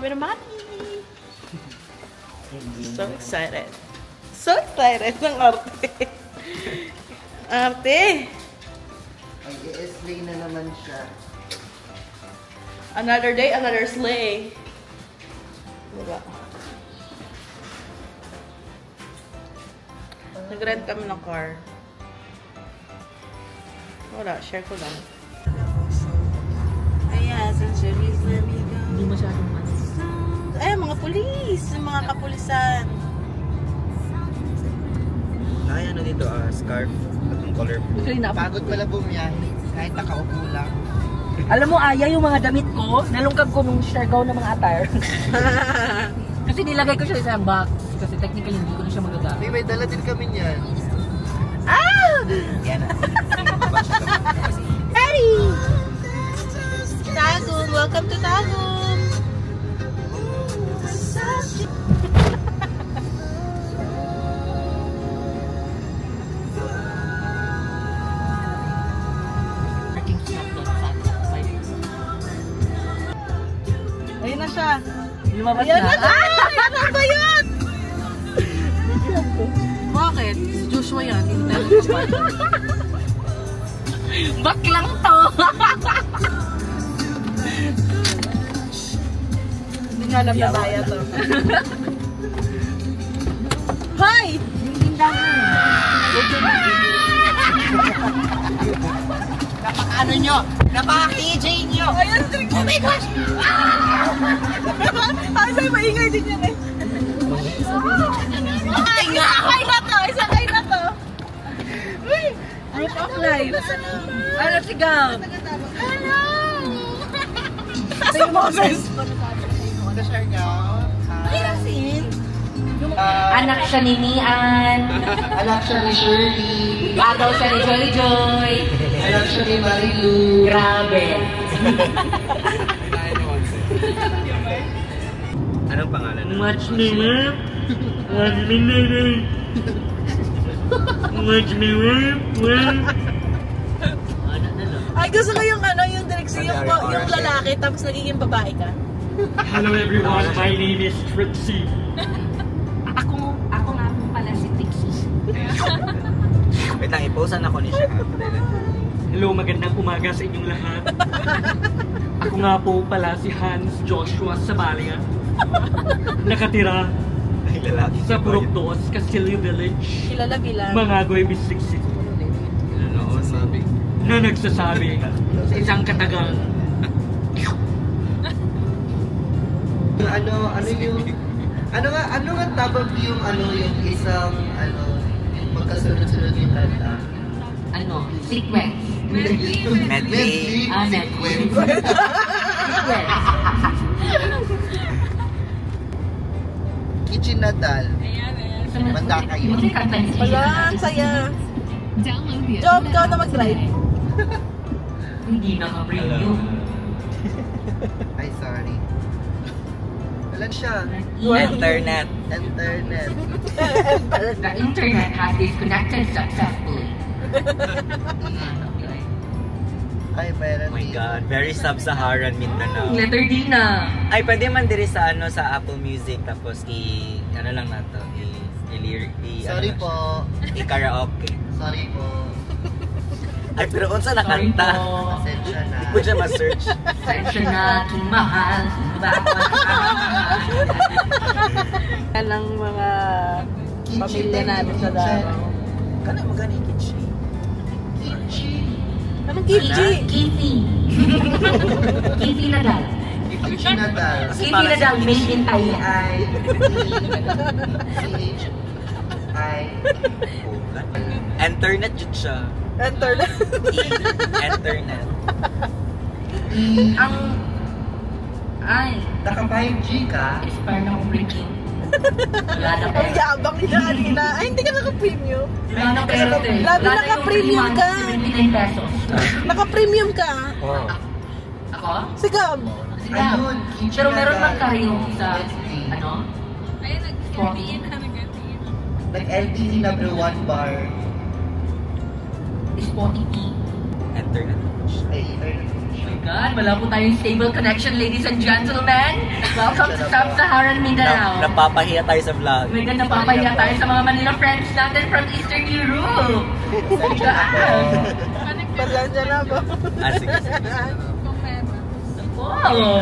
Minamati! So excited. So excited ng arte. Arte! Ay, i-slay na naman siya. Another day, another sleigh. Diba? Nag-rent kami ng car. Wala, share ko lang. Ayan, centuries, let me go. Hindi masyadong mas. Ay, mga pulis! Mga kapulisan. Ay, ano dito, scarf. Atong colorful. Pagod pala bumiyahe. Kahit nakaupo lang. Alam mo, Aya, yung mga damit ko, nalungkab ko nung Siargao ng mga attire. Kasi nilagay ko siya sa box. Kasi technically, hindi ko na siya magagamit. May dala din kami niyan. Ah! Yan na. Harry! Tagum! Welcome to Tagum! Ayun na siya. Lumabas Ayun na. na! Ano ba yun? Bakit? Si Joshua yan. Baklang to! Hindi nga alam na baya to. Hi! Yung tindahan. Napaka-ano nyo? Napaka-KJ nyo! Ayun! Oh my gosh! Ay, sa'yo maingay din yan eh. Ay, ay na to! Isang ay na to! Uy! Group of life. Ano sigaw? Hello! Sa Moses! Sa Siargao. Ay, asin! Anak siya ni Mian. Anak siya ni Shirley. Bagaw siya ni Joy Joy. Anak siya ni Marilu. Grabe. Anong pangalan? Much name. One minute. Much name. Ay, gusto ko yung ano, yung direksyon, yung lalaki, tapos nagiging babae ka. Hello everyone, my name is Trixie. Ako nga po pala si Trixie. Wait lang, i-posan ako ni siya. Hello, magandang umaga sa inyong lahat. Ako nga po pala si Hans Joshua Sabalia. Nakatira Ay, lalaki. sa Purokdos, Castillo Village, Kilala bilang. Mangagoy, Bisig City. Ano, sabi? Na nagsasabi sa isang katagang ano nga tabag yung yung isang yung magkasunod-sunod yung kanta? Ano? Sequence. Medley. Sequence. Kitchen Nadal. Manda kayo. Magkakanta niya. Wala, ang saya. Job ka na mag-drive. Hindi naka-preview. Ay, sorry. Wala siya. Internet. Internet. The internet has disconnected successfully. Ay, meron Oh my God, very sub-Saharan Mindanao. Letter D na. Ay, pwede man diri sa sa Apple Music tapos ano lang na to, Sorry po. i-karaoke. Sorry po. Ay, pero unsa na kanta? Pasensya na. Pwede siya ma-search. Sensya na aking mahal. Yan ang mga pamilya namin sa Davao. Kana mo gani kitchi. Anong kimchi? Kifi. Kifi Nadal. Kitchen Nadal. Kifi Nadal made in Thailand. I. Internet jud siya. Enter na. Internet. Ay, Naka 5G ka? expire na akong breaking. Wala na Ang pera. yabang niya kanina. Ay, hindi ka naka-premium. Wala na pera. Labi naka-premium ka. 79 pesos. Naka-premium ka. Oh. Ako? Si Gab. Sige. Ayun, Pero meron bang kayo sa, ano? Like LTE number 1 bar. Spotify. Enter na. Ay, internet. Oh my God, wala po tayong stable connection, ladies and gentlemen. Welcome to Sub-Saharan Mindanao. Napapahiya tayo sa vlog. Oh my God, napapahiya tayo sa mga Manila friends natin from Eastern Europe. Oh my God. Pasensya na po. Sige. Oh,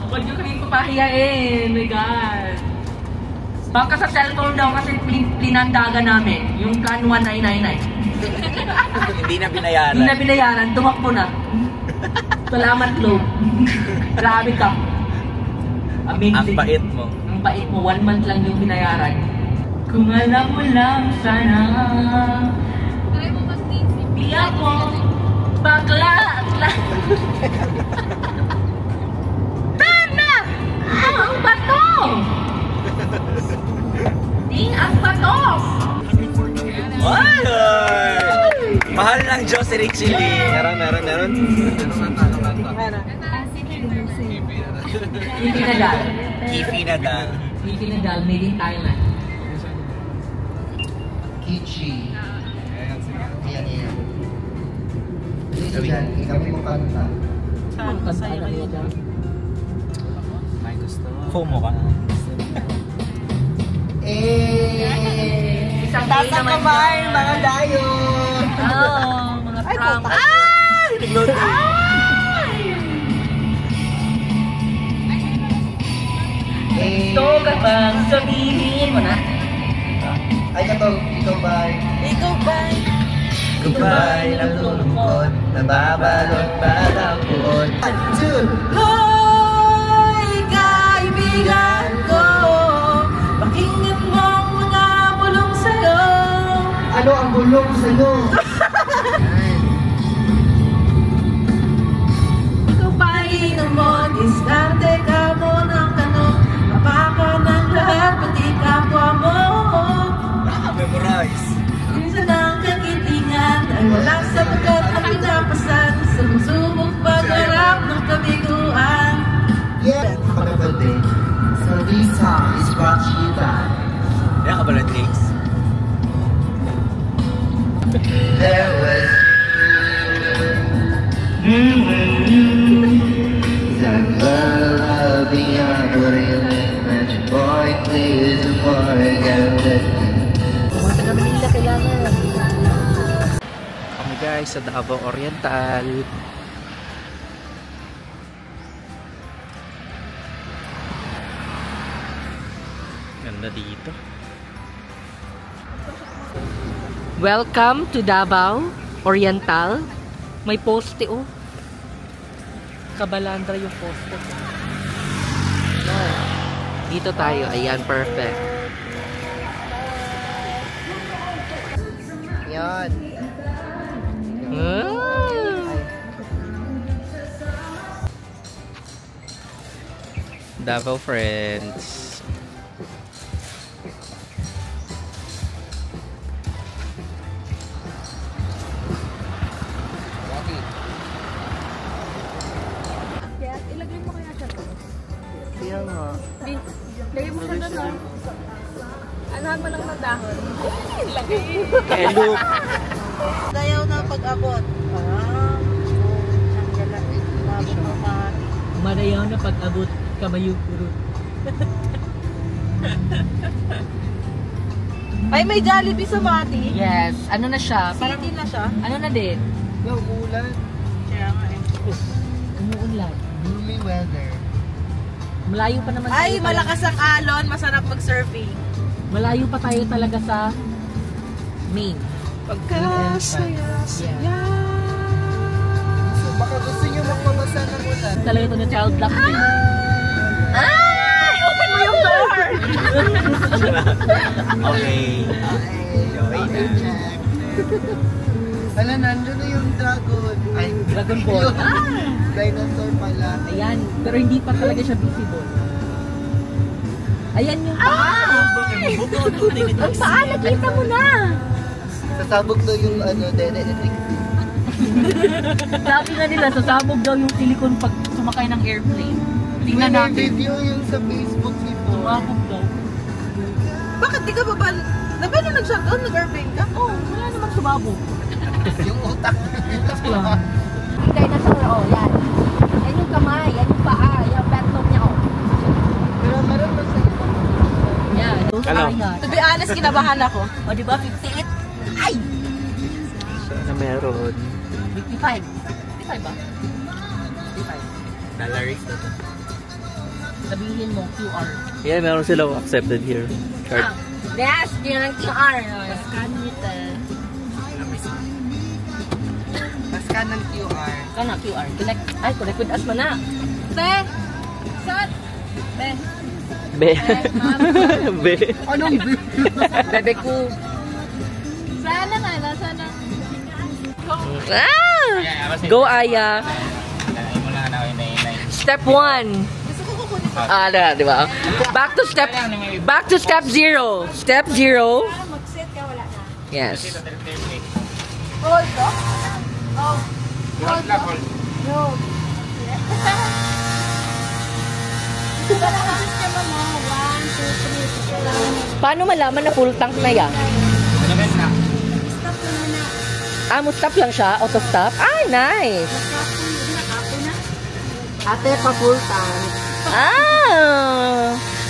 huwag niyo kami papahiyain. Oh my God. Baka sa cellphone daw kasi plinandaga namin. Yung plan 1999. Hindi na binayaran. Hindi na binayaran, tumakbo na. Salamat, Globe. Grabe ka. Amazing. Ang bait mo. Ang bait mo, 1 month lang yung binayaran. Kung alam mo lang sana. Di ako bakla. Tana! Ang bato! Di ang bato! Wow! Mahal ng Diyos si Richie Lee. Meron. Kifi Nadal. Kifi Nadal. Kifi Nadal, made in Thailand. Kichi. Ayan. Dito dyan, kami mo kanta. Ang kasaya na niya dyan. May gusto. FOMO ka. Isang Taas day ang naman kamay, yan. mga dayo. Mga prank. Gusto ka bang sabihin mo na? Ay, ikaw ba? Ikaw ba? Goodbye, nalulungkot, nababalot pa ng buod. 1, 2, Hoy, kaibigan ko, pakinggan mo ang mga bulong sa'yo. ano ang bulong sa'yo? Ikaw ba'y mo, diskarte ka mo ng tanong, mapaka ng lahat, pati kapwa mo. Memorize. Minsan ang kagitingan ay walang sabagat ang pinapasan, sumusubok pagharap ng kabiguan. Yeah, kapatid. So this song is brought to you by Yan ka ba ng tricks? There was that love beyond what I meant. Boy, please forget that. Kami guys sa Davao Oriental. Ganda dito. Welcome to Davao Oriental. May poste oh. Kabalandra yung poste. Dito tayo. Ayan, perfect. Yan. Davao friends. Ilagay mo kaya siya to? Yan nga. Lagay mo siya doon. Anahan mo lang ng dahon. Lagay. Hello. Dayaw na pag-abot. Madayaw na pag-abot kamayug-urot. Ay, may Jollibee sa Mati. Yes, ano na siya? Parang City na siya. ano na din? Ulan. Kaya nga eh. Umuulan. Gloomy weather. Malayo pa naman Ay, tayo malakas ang alon. Masarap mag-surfing. Malayo pa tayo talaga sa main. Pagkasaya. So, baka gusto nyo magpabasa ng ulan. Talaga ito na child lock din. Ay! Open mo yung door! Okay. Okay na. Ala, nandun na yung dragon. Ay, Dragon Ball. dinosaur pala. Ayan, pero hindi pa talaga siya visible. Ayan yung paa. Ang paa, nakita mo na. Sasabog daw yung electric. Sabi nga nila, sasabog daw yung silicone pag sumakay ng airplane. Tingnan May natin. video yung sa Facebook before. Sumabog daw. Bakit di ka ba ba? Na ba nung nag-shutdown? Nag-airplane ka? Oh, wala namang sumabog. Yung utak. Yung dinosaur, oh, yan. Yan yung kamay, yan yung paa, yung backbone niya, oh. Pero meron ba sa Yan. Ano? To be honest, kinabahan ako. O, di ba? 58? Ay! Sana meron. 55. 55 ba? 55. Dollars to. Sabihin mo, QR. Yeah, meron silang accepted here. Card. Yes, yun ang QR. Scan it. Scan ng QR. Scan na, QR. Connect. Ay, connect with us mo na. Te! Saan? Te! Be. Be. Anong Bebe ko. Sana nga, sana. Ah! Go, Aya. Step 1. Gusto ko kukunin ko. Di ba? Back to step 0. Step 0. Mag-set ka, wala na. Yes. Hold to? Oh. Hold to? No. Paano malaman na full tank na yan? Mo stop lang siya? Auto stop? Ay, nice! Ate, pa-full tank.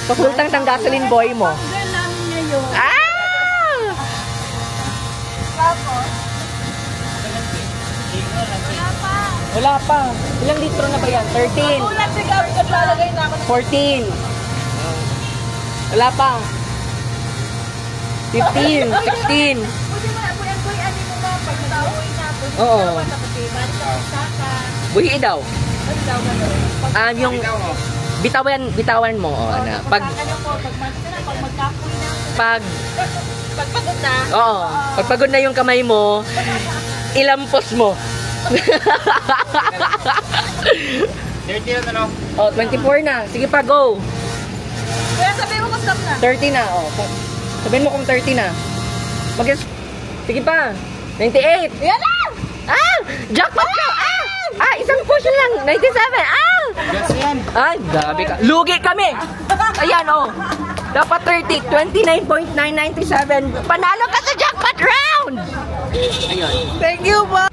Pa-full tank ng gasoline boy mo. Wala pa. Ilang litro na ba yan? 13. 14. Wala pa. 15. 16. Oo. Buhi daw. Yung bitawan mo. Pagpagod na. Oo. Pagpagod na yung kamay mo, ilampos mo. 30 na, no? Oh, 24 na. Sige pa, go. Kaya sabihin mo kung stop na. 30 na. Oh. Sabihin mo kung 30 na. Sige pa. 98. Yan na! Jackpot ka! Isang push lang. 97. Ay, gabi ka. Lugi kami. Ayan, oh. Dapat 30. 29.997. Panalo ka sa jackpot round! Ayun. Thank you po.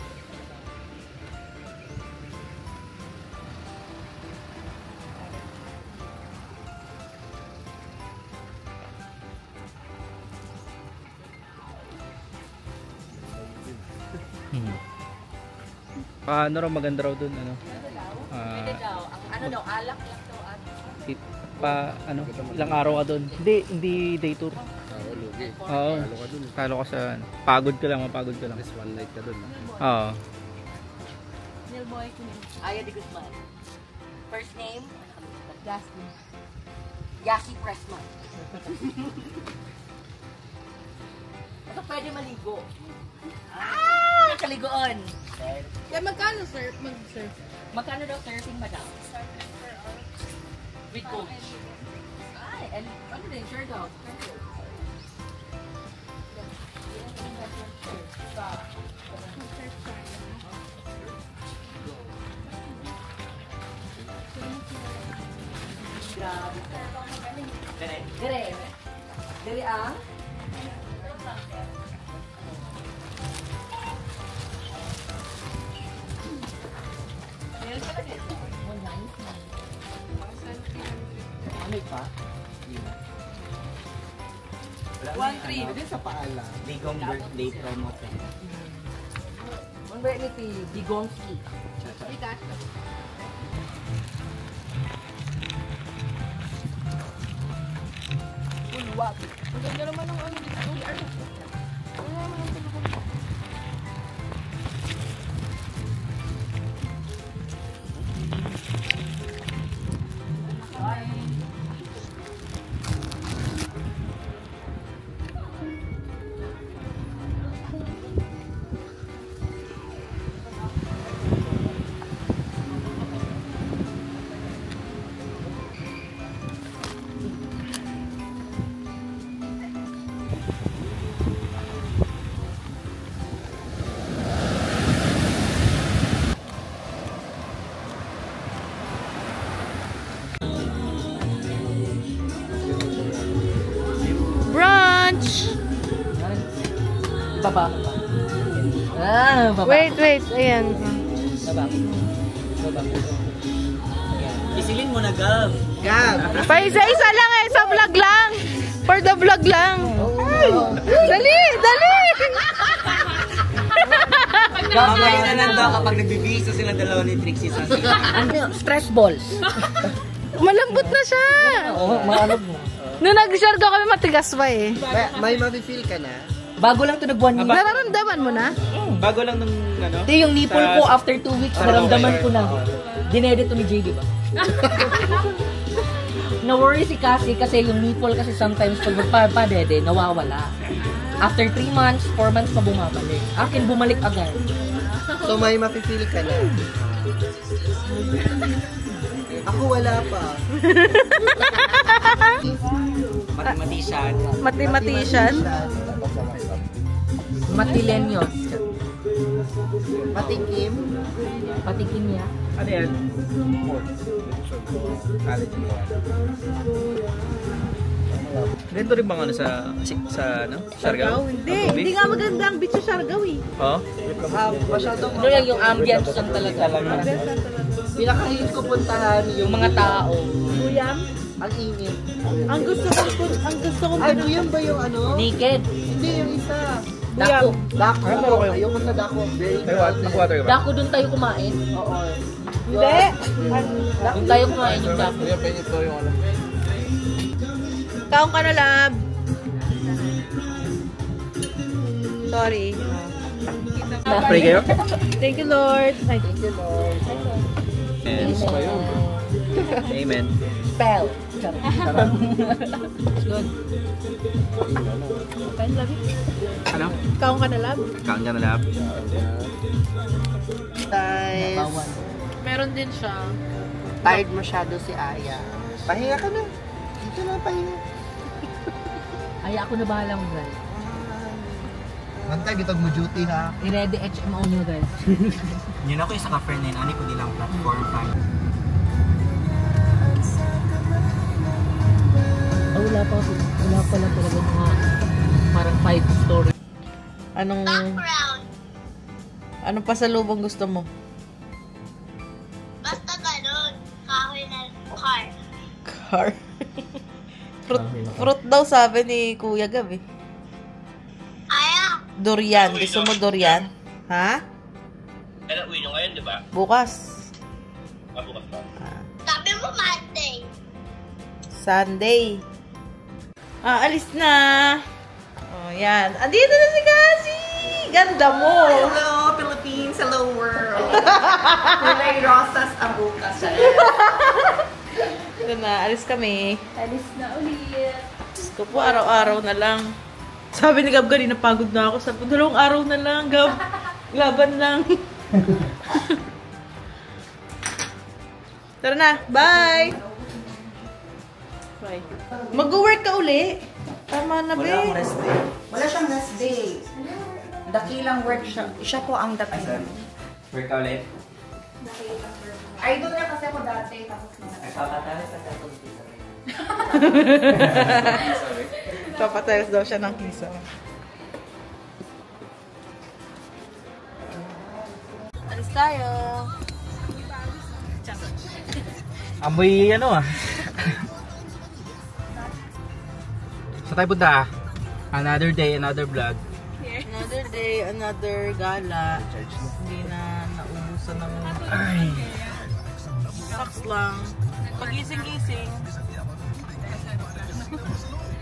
Ano raw maganda raw dun, ano? Ano daw, alak lang daw at Ilang araw ka dun. Hindi day tour. Oo. Talo ka sa, mapagod ka lang. Just one night ka dun. Oo. Nilboy ko Aya de Guzman. First name? Yasi Pressman. Ito pwede maligo. Kaligoon. Kaya magkano, sir? Mag-surf? Magkano daw surfing, madam? With coach. Ay, ano din, sure daw. Grabe. Dire ang? Ano pa? 1-3. Pwede sa paala. Ligong birthday promotion. Ang birthday ni Digongski. Ulwag. Ang ganda naman ng ano dito. Ano naman ang tulog. Baba. Wait. Ayan. Baba. Isilin mo na, Gab. Pa isa-isa lang eh. Sa vlog lang. For the vlog lang. Dali! Mamaya na lang daw kapag nagbibisa sila dalawa ni Trixie sa Ano? Stress balls. Malambot na siya. Oo, maalog mo. Nung nag-share kami matigas pa eh. May mafe-feel ka na? Bago lang ito nag-1 week. Nararamdaman mo na? Bago lang nung ano? Hindi, yung nipple ko after 2 weeks, naramdaman ko na. Dinedit to ni JD ba? Na-worry si Cassie kasi yung nipple kasi sometimes pag magpapadede, nawawala. After 3 months, 4 months pa bumabalik. Akin bumalik agad. So may mafe-feel ka na? Ako wala pa. mathematician. Mathematician? Matilenyos. Patikim? Patikim niya. Ano yan? Ganito rin bang ano sa ano? Siargao? Hindi nga maganda ang beach sa Siargao eh. Oo? Masyadong Ano lang yung ambience lang talaga. pinakahilig ko puntahan Yung mga tao. Buyam? ang init. Ang gusto ko Ay, Buyam ba yung ano? Naked. Hindi, yung isa. Dako. Dako. Ano ba kayo? Ayoko sa dako. Very Naka-water ka ba? Dako doon tayo kumain. Oo. Hindi. Doon tayo kumain yung dako. Kaong ka na, lab. Sorry. Pray kayo? Thank you, Lord. Ay, Yes. Amen. Spell. good. Kain, lab. Ano? Kaong ka na, lab. Kain ka na lab. Bawal. Meron din siya. Tired masyado si Aya. Pahinga ka na. Dito na, pahinga. Ay, ako na bahala mo, guys. Mantay, bitag mo duty ha. I-ready HMO nyo, guys. Yun ako isa ka-friend na yun. Ani ko nilang platform 5. Oh, wala pala talaga mga parang 5 story. Anong pasalubong gusto mo? Basta ganun. Kahoy na car. Car. fruit daw sabi ni Kuya Gab eh. Aya. Durian. Gusto mo durian? Ha? Kaya uwi nyo ngayon, di ba? Bukas. Bukas pa. Sabi mo Monday. Sunday. Alis na. Oh, yan. Andito na si Cassie. Ganda mo. Hello, Philippines. Hello, world. May rosas ang bukas. Ito na. Alis kami. Alis na ulit. Gusto po, araw-araw na lang. Sabi ni Gab, ganina pagod na ako. Sabi ko, 2 araw na lang, Gab. Laban lang. Tara na. Bye! Bye. Mag-work ka uli. Tama na, Wala akong be. rest day. Wala siyang last day. Dakilang work siya. Siya po ang dakilang. Work ka ulit? Idol niya kasi ako dati. Tapos Nagpapatalis at ako. Papatiles daw siya ng kisa. Alis tayo. Amoy ano ah. Sa tayo punta? Another day, another vlog. Another day, another gala. Hindi na naubusan ng... Ay. Saks lang. Pagising-gising.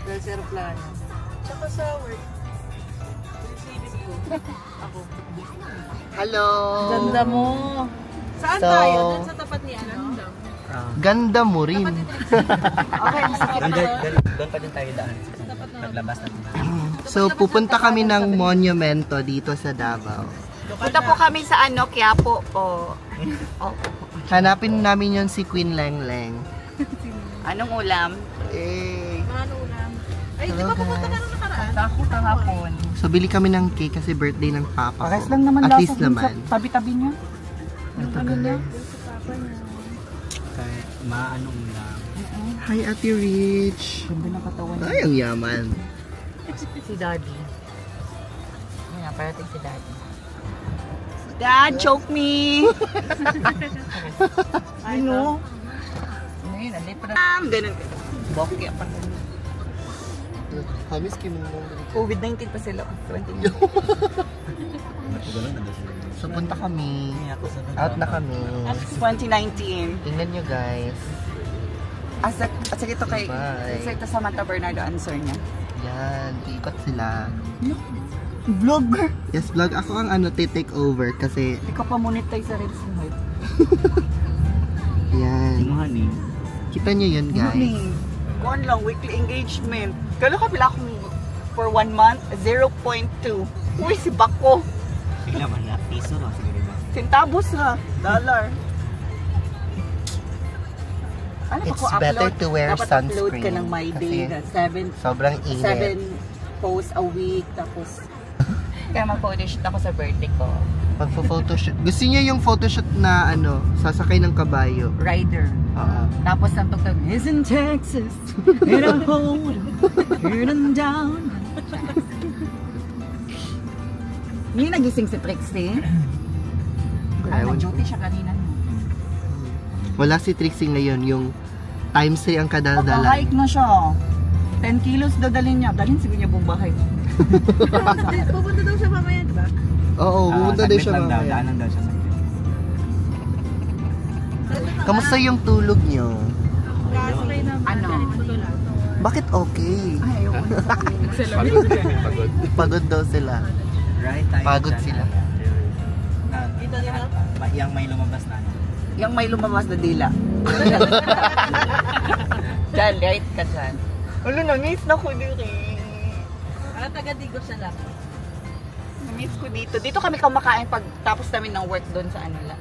Dahil sa aeroplano. Tsaka sa work. Silip ko. Ako. Hello. Ganda mo. Saan So, tayo? Doon sa tapat ni ano? Ganda mo rin. Doon pa din tayo daan. Naglabas na. So, pupunta kami ng monumento dito sa Davao. punta po kami sa ano, Quiapo po. Oh. Hanapin namin yon si Queen Leng Leng. Anong ulam? Eh. Ano ulam? Ay, di Hello, ba pupunta ka guys. nung nakaraan? Ako kahapon. So, bili kami ng cake kasi birthday ng papa ko. Pares lang naman At lasa least dun sa naman. tabi-tabi niya. Ito guys. Kahit maano lang. Hi, Ate Rich. Ganda ng katawan niya. Ay, ang yaman. Si Daddy. Ayan, parating si Daddy. Dad, choke me! I know. Ngayon, alit pa na. Ganun. Bokeh pa na. Hamis kim mo. COVID-19 pa sila. 20. So punta kami. Out na kami. 2019. Tingnan nyo guys. Asa ito kay Bye. ito sa Mata Bernardo answer niya. Yan, iikot sila. Vlogger. Yes, vlog. Ako ang take over kasi Hindi ka pa monetize sa Reels mo. yan. Money. Kita nyo yun guys. Kuan lang, weekly engagement. Kalo ka pila akong for 1 month, 0.2. Uy, si Bako. Bigla man na. Piso no? Siguro ba? Centavos ha. Dollar. Ano ba It's ko better upload? to wear Dapat upload sunscreen ka ng My Day kasi na 7 sobrang init. posts a week. Tapos, kaya mag-photoshoot ako sa birthday ko. Magpo-photoshoot. Gusto niyo yung photoshoot na sasakay ng kabayo? Rider. Oo. Tapos ang tugtog, is in Texas, in a hole, here and down. Hindi nagising si Trixie. Ayaw. Nag-duty siya kanina. Wala si Trixie ngayon, yung times 3 ang kadaldala. Pag-hike na siya. 10 kilos daw dalhin niya. Dalhin siguro niya buong bahay. Pupunta daw siya mamaya, di ba? Oo, pumunta din siya Saglit lang daw. mamaya. Daanan daw siya sa Kamusta yung tulog niyo? Kasabay na Ano? Bakit okay? Ay, ayoko na sa Pagod. Pagod daw sila. Right tayo Pagod dyan, sila. Dito din ako? Yang may lumabas na. Yung may lumabas na dila. Diyan, right ka dyan. Wala, na-miss na ko dito. Parang taga-Digos siya lang. Na-miss ko dito. Dito kami kumakain pag tapos namin ng work doon sa ano lang.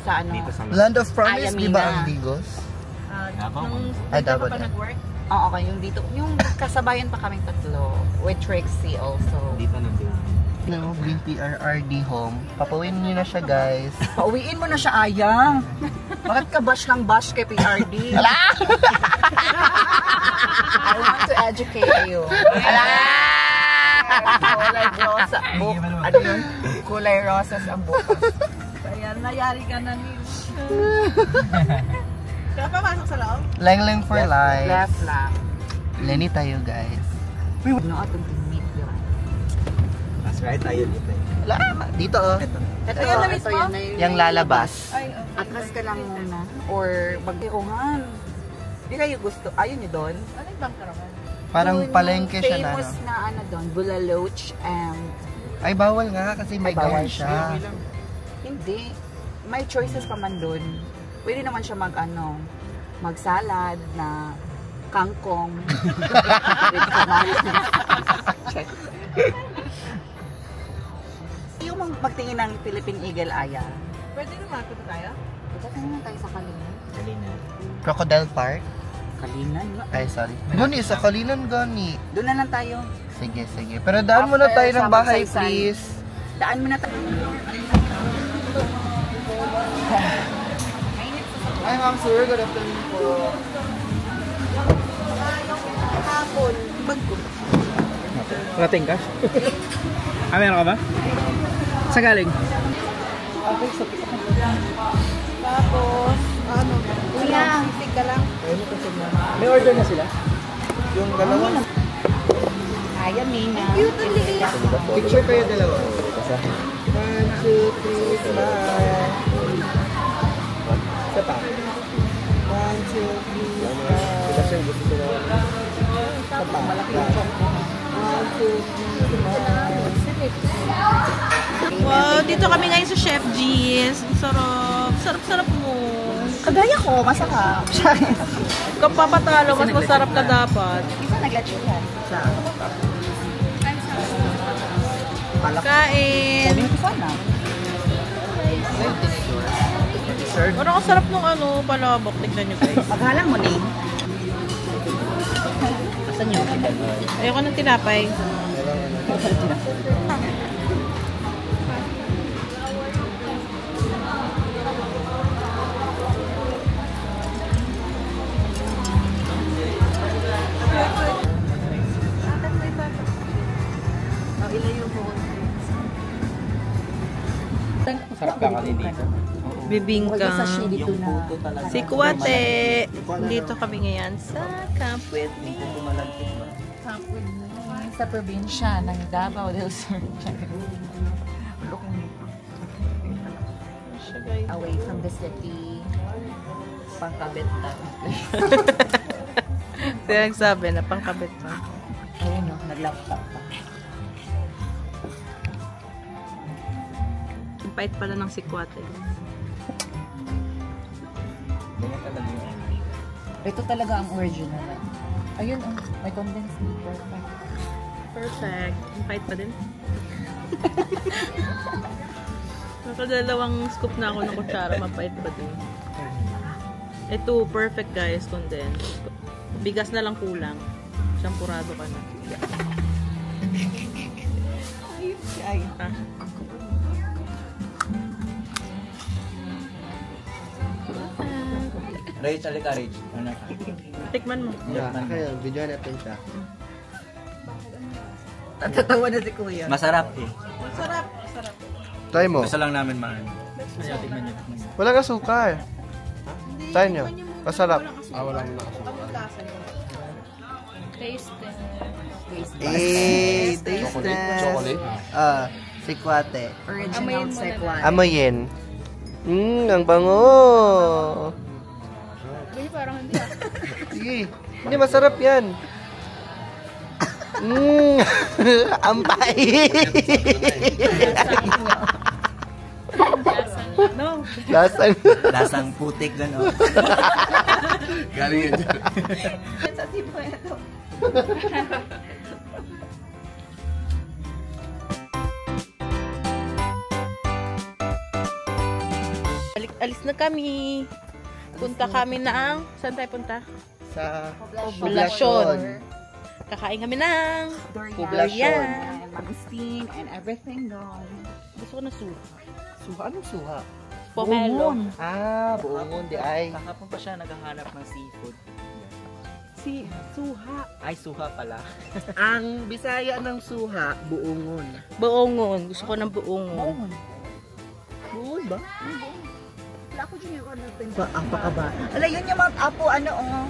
Sa ano. Dito sa Land of Promise, Ayamina. di ba ang Digos? Davao. Nung Ay, dito ka Davao pa na. nag-work? Oo, okay. Yung dito. Yung kasabayan pa kaming tatlo. With Trixie also. Dito na din. No, Green PRRD home. Papawin niyo na siya guys. Pauwiin mo na siya, Aya. Bakit ka bash ng bash kay PRD? I want to educate you. Kulay rosa. Ano yun? Kulay rosas ang bukas. Kaya nayari ka na ni. Kaya papasok sa loob? Lang for life. Left lang. Lenny tayo guys. No, atong meet yun. Mas right tayo dito. Wala. Dito oh. Ito Ayan na mismo? yun na yun. Yung lalabas. Ay, okay. Atras ka lang muna. Or magkiruhan. Di kayo gusto. Ayaw nyo doon? Ano yung bangka naman? Parang Doon palengke yung siya na. famous na ano doon. Bulaloch and... Ay bawal nga kasi may bawal gown siya. Hindi. May choices pa man doon. Pwede naman siya mag-salad na kangkong. Yung magtingin ng Philippine Eagle, Aya. Pwede naman, punta tayo? Punta naman tayo sa Kalinan. Crocodile Park? Kalinan? Ay sorry. Gani, sa Kalinan gani. Doon na lang tayo. Sige, sige. Pero daan muna tayo ng bahay please. Daan muna tayo. Ay ma'am sir, good afternoon po. Hapon. Bag ko. Rating ka? Meron ka ba? Sa galing? Tapos, ano? Kuya. Sisig ka lang. May order na sila? Yung dalawa. Kaya, Mina. Picture kayo dalawa. 1, 2, 3, smile. Isa pa. 1, 2, 3, smile. Isa pa. 1, 2, 3, smile. Wow, dito kami ngayon sa Chef G's. Sarap. Sarap-sarap mo. Kagaya ko, masarap. Kung papatalo, mas masarap ka dapat. Isa naglachihan. Kain. Sabi ko sana. Parang ang sarap nung ano, palabok. Tignan nyo guys. Maghalang mo ni. Asan yung kita? Ayoko ng tinapay. Sarap ka kasi dito. Bibingka. Yung puto talaga. Si Kuwate. Dito kami ngayon sa Camp With Me. Camp With Me sa probinsya ng Davao del Sur. Away from the city. Pangkabit na. Kaya nagsabi na pangkabit pa. Ayun o, nag-laptop pa. Ang pait pala ng si Kuwate. Ito talaga ang original. Ayun oh, may condensed milk. Perfect. Ang pait pa din. Nakadalawang scoop na ako ng kutsara. Mapait pa din. Ito, perfect guys. Condensed. Bigas na lang kulang. Shampurado ka na. Ay, Rage, alika Rage. Ano ka? Tikman mo. Yeah, kaya video natin siya. natatawa na si Kuya. Masarap eh. Masarap. Masarap. Try mo. Gusto lang namin maano. Wala ka suka eh. Try nyo. Masarap. Wala na Taste. taste test. Chocolate? Si Kuwate. Original Sekwan. Amoyin. Ang bango. Parang hindi ah. Sige. Hindi, masarap yan. Ang pait. No. Lasang putik gano'n. Galing yan dyan. Sa tipo na ito. Alis na kami. Punta kami ng... Saan tayo punta? Sa Poblasyon. Kakain kami ng... Poblasyon. And mangustin and everything doon. Gusto ko na suha. Suha? Anong suha? Pomelo. Buongon di ay. Kahapon pa siya naghahanap ng seafood. Suha. Ay, suha pala. Ang Bisaya ng suha, buongon. Buongon. Gusto ko ng buongon. Buon ba? Wala ko dyan yung order. Apa ka ba? Ala, yun yung Mount Apo, ano oh.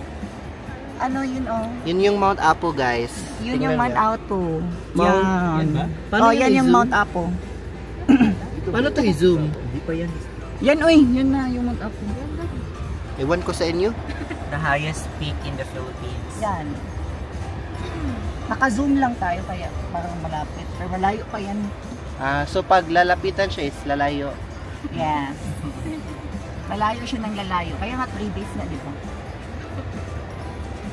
Ano yun oh. Yun yung Mount Apo, guys. Yun yung Mount Apo. Mount, Yan. Paano Oh, yan yung Mount Apo. Paano to i-zoom? Hindi pa yan. Yan, uy. Yun na yung Mount Apo. Ewan ko sa inyo. The highest peak in the Philippines. Yan. Naka-zoom lang tayo kaya parang malapit. Pero malayo pa yan. So pag lalapitan siya is lalayo. Yes. Malayo siya ng lalayo. Kaya nga 3 days na, di ba?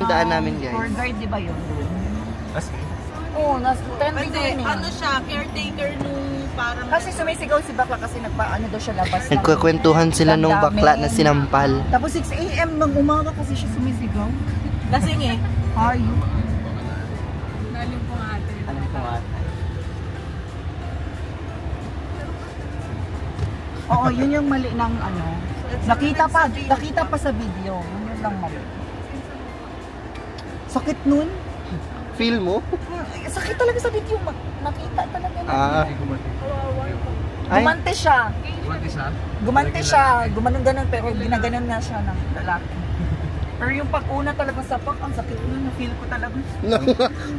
Daan namin, guys. Tour guide, di ba yun? Kasi, Oo, nas 10 Kasi ano siya, caretaker nung parang... Kasi sumisigaw si Bakla kasi nagpaano daw siya labas. ng- Nagkukwentuhan sila nung bakla na sinampal. Tapos 6 AM ng umaga kasi siya sumisigaw. Lasing eh. Ay. alam ko nga. Oo, yun yung mali ng ano. Nakita pa sa video. Yun lang mali. Sakit nun. Feel mo? Sakit talaga sa video. Nakita talaga. Ay, Gumante siya. Gumante siya. Gumanon-ganon pero ginaganon nga siya ng lalaki. Pero yung pag-una talaga sa pak, ang sakit nun. Na-feel ko talaga.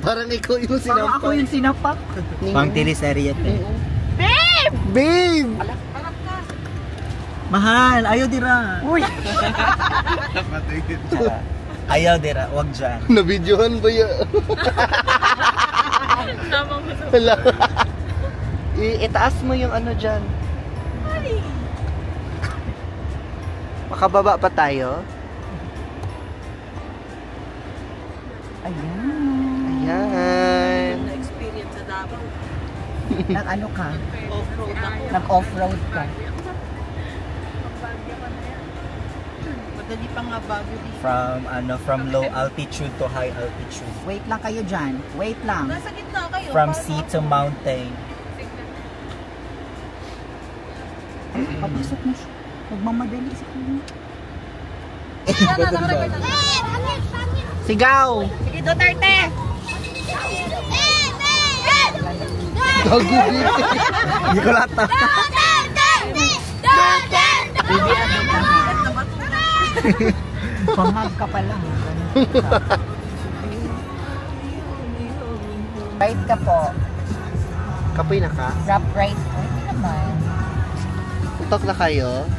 parang ikaw yung Parang ako yung sinapak. Pang teleserye ito eh. Babe! Mahal, ayaw dira. Uy! Ayaw dira, wag dyan. Nabidyohan ba yan? Tamang mo sa... Wala. Itaas mo yung ano dyan. Makababa pa tayo. Ayan. Ayan. Na-experience sa Davao. Nag-ano ka? Off-road ako. Nag-off-road ka. Madali pa nga bago dito. From low altitude to high altitude. Wait lang kayo dyan. Wait lang. Nasa gitna kayo. From parang sea to mountain. Papasok na siya. Magmamadali sa kanya. Sigaw! Sige, Duterte! Gago din. Hindi ko lahat. Pamag ka pa lang. Right ka po. Kapoy na ka? Wrap right. Pwede naman. Utok na kayo?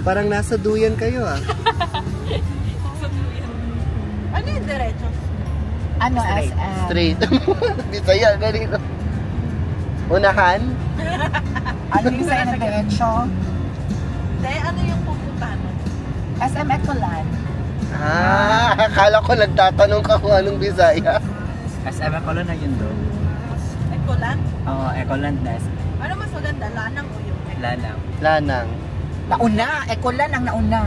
Parang nasa duyan kayo ah. Ano yung diretso? Ano, Straight. SM? Straight. Bisaya, ganito. Unahan? Ano yung sa'yo na diretsyo? Hindi, ano yung pupuntahan mo? SM Ecoland. Akala ko nagtatanong ka kung anong Bisaya. SM Ecoland na yun doon. Ecoland? Oo, Ecoland na. Ano mas maganda? Lanang o yung Lanang. Lanang. Nauna, Ecoland ang nauna.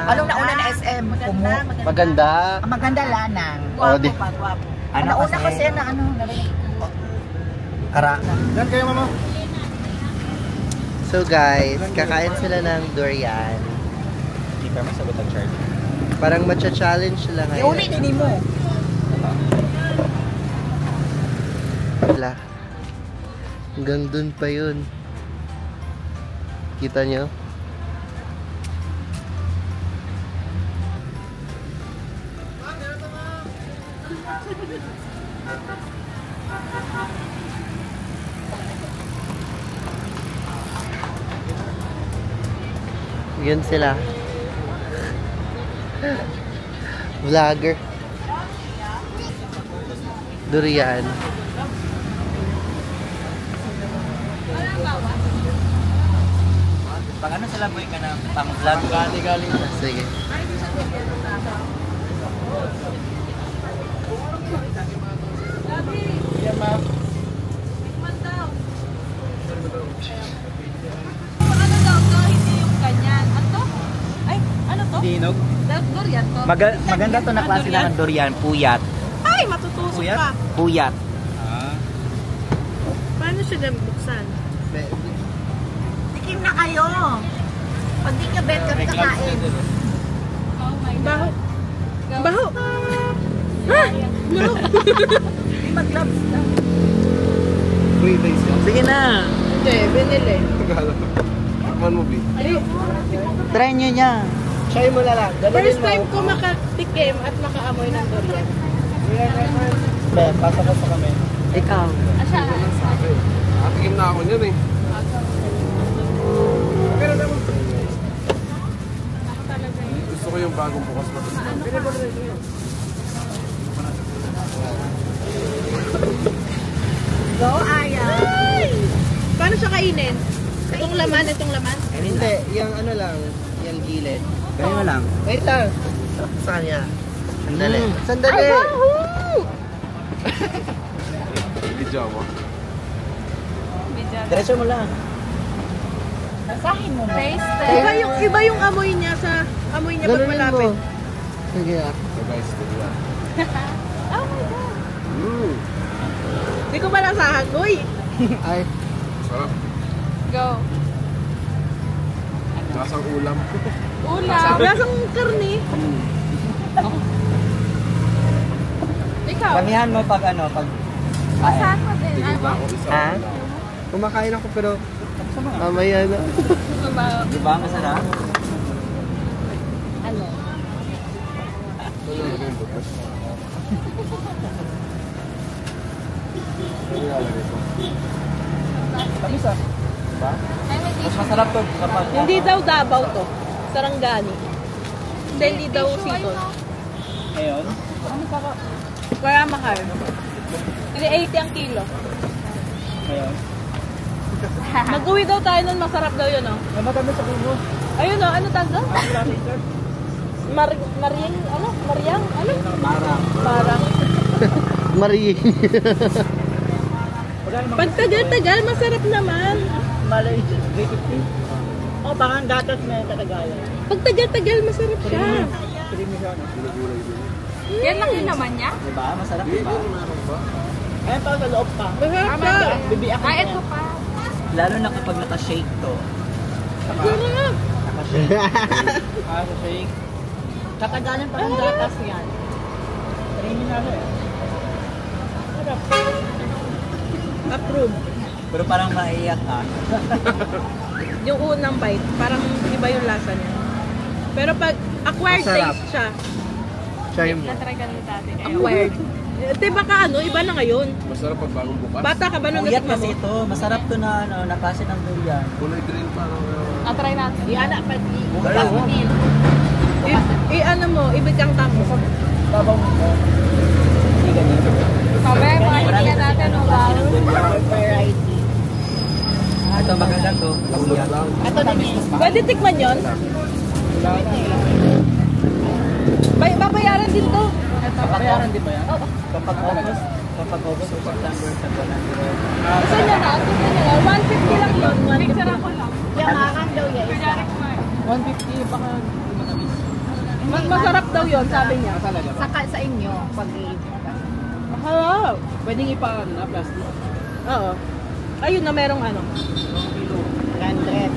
Anong nauna na SM? Maganda, maganda. Maganda. Ang maganda Lanang. Oh, di. Gwapo pa, gwapo. Ang nauna kasi na ano, narinig ko. Ara. Dan kayo, mama. So guys, kakain sila ng durian. Hindi pa masagot ang charge. Parang matcha-challenge sila ngayon. Iuli din mo. Wala. Hanggang dun pa yun. Kita nyo? Yun sila. Vlogger. Durian. Pag ano sila boy ka na pang-vlog? Galing. Sige. Ano daw to? Hindi yung ganyan. Ano to? Ay, ano to? Dinog? Durian to. Maganda to na klase ng durian. Puyat. Ay, matutusok ka. Puyat. Paano siya buksan? Tikim na kayo. Pag di ka bet ka kakain. Baho. Baho. Ha? No. Mag-gloves na. Sige na. Hindi, binili. Try nyo niya. Try mo na lang. First time ko makatikim at makaamoy ng durian. Be, pasok ko sa kami. Ikaw. Nakakikim na ako niyan eh. Gusto ko yung bagong bukas na. Go, Aya. Paano siya kainin? Itong laman, itong laman? Hindi, yung ano lang, yung gilid. Ganyan mo lang. Wait lang. Saan niya? Sandali. Sandali! Video mo. Diretso mo lang. Basahin mo na. Iba yung amoy niya sa amoy niya pag Ganunin malapit. mo. Sige ah. So guys, dito yan. Oh my God. Hindi ko malasahan. Uy! Ay. Sarap. Go. Lasang ulam. Ulam. Lasang karni. Ikaw. Kamihan mo pag ano, pag... Basahan mo din. Tigil na ako isa. Ha? Kumakain ako pero mamaya na. Di ba masarap? Ano? Tamis ah. Diba? Mas masarap to kapag... Hindi daw Davao to. Sarangani. Hindi daw Siton. Ngayon? Kaya mahal. 380 ang kilo. Ngayon? Mag-uwi daw tayo nun, masarap daw yun, oh. Matamis sa puno. Ayun, oh, ano tanda? Mariang, ano? Mariang, ano? Marang. Marie. Pag tagal-tagal, masarap naman. Malay, 350. Oh, parang gatas na yung katagayan. Pag tagal-tagal, masarap siya. Creamy siya, no? Yan lang yun naman niya? Diba? Masarap, diba? Ayan pa sa loob pa. Masarap siya. Bibiyak Ah, ito pa. Lalo na kapag naka-shake to. Sarap. Naka-shake. sa shake. Katagalan pa ng gatas yan. Creamy na siya eh. Approve. Pero parang maiyak ka. Yung unang bite, parang iba yung lasa niya. Pero pag acquired Masarap. taste siya. Try mo. Acquired. Di ba ka ano, iba na ngayon. Masarap pag bagong bukas. Bata ka ba nung Puyat natikman kasi mo? ito. Masarap to na ano, naklase ng durian. Kulay green pa. Try natin. Iana pa. Ano mo, ibigang tamo. Babaw mo ko. Hindi ganito. Mamaya, makikita natin ang Variety. Ito maganda to. Puyat. Ito na Pwede tikman yun? Babayaran din to. Babayaran din ba yan? Kapag August, September, Gusto niya na? 150 lang yun. Picture ako lang. Yamangan daw yan. 150, baka masarap daw yun, sabi niya. Saka sa inyo, pag Hello. Pwedeng ipa na plastic. Oo. Ayun na merong ano. 100.